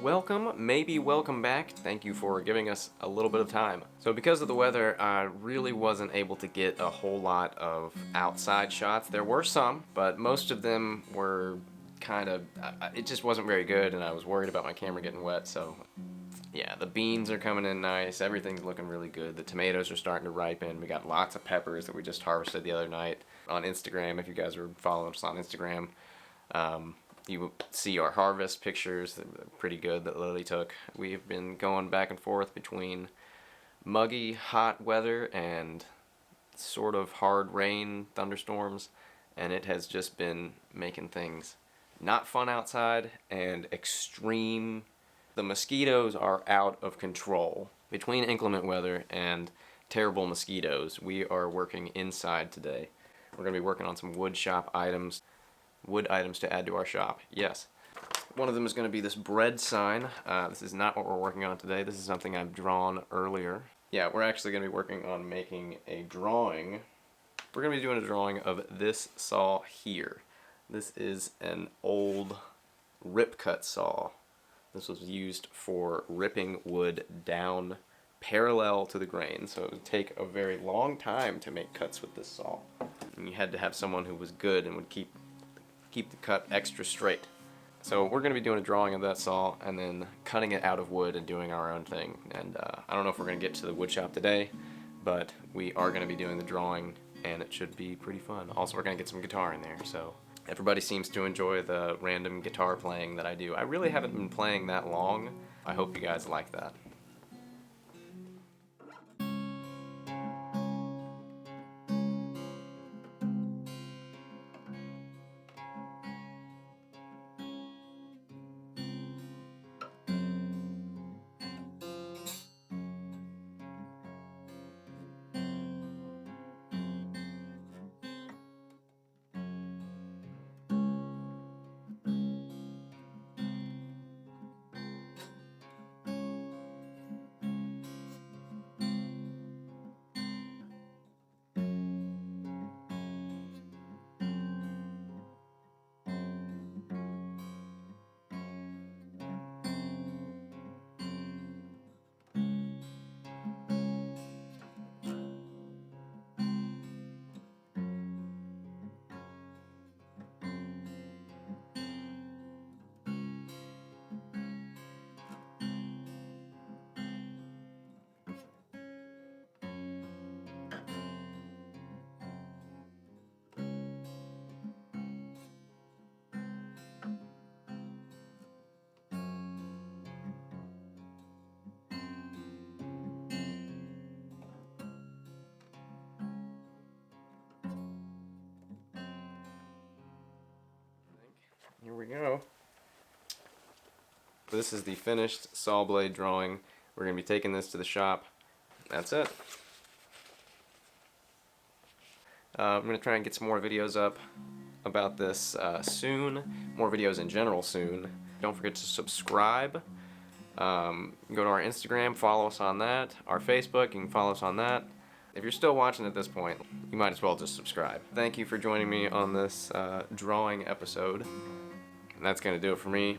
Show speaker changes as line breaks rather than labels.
Welcome, maybe welcome back. Thank you for giving us a little bit of time. So because of the weather, I really wasn't able to get a whole lot of outside shots. There were some, but most of them were kind of, it just wasn't very good, and I was worried about my camera getting wet, so yeah, the beans are coming in nice. Everything's looking really good. The tomatoes are starting to ripen. We got lots of peppers that we just harvested the other night on Instagram. If you guys are following us on Instagram, you will see our harvest pictures. They're pretty good that Lily took. We've been going back and forth between muggy, hot weather and sort of hard rain, thunderstorms, and it has just been making things not fun outside and extreme. The mosquitoes are out of control. Between inclement weather and terrible mosquitoes, we are working inside today. We're going to be working on some wood items to add to our shop. Yes. One of them is going to be this bread sign. This is not what we're working on today. This is something I've drawn earlier. Yeah, we're actually going to be working on making a drawing. We're going to be doing a drawing of this saw here. This is an old rip cut saw. This was used for ripping wood down parallel to the grain, so it would take a very long time to make cuts with this saw. And you had to have someone who was good and would keep the cut extra straight. So we're going to be doing a drawing of that saw and then cutting it out of wood and doing our own thing. And I don't know if we're going to get to the wood shop today, but we are going to be doing the drawing, and it should be pretty fun. Also, we're going to get some guitar in there, so everybody seems to enjoy the random guitar playing that I do. I really haven't been playing that long. I hope you guys like that. Here we go. This is the finished saw blade drawing. We're going to be taking this to the shop. That's it. I'm going to try and get some more videos up about this soon. More videos in general soon. Don't forget to subscribe. Go to our Instagram, follow us on that. Our Facebook, you can follow us on that. If you're still watching at this point, you might as well just subscribe. Thank you for joining me on this drawing episode. And that's going to do it for me.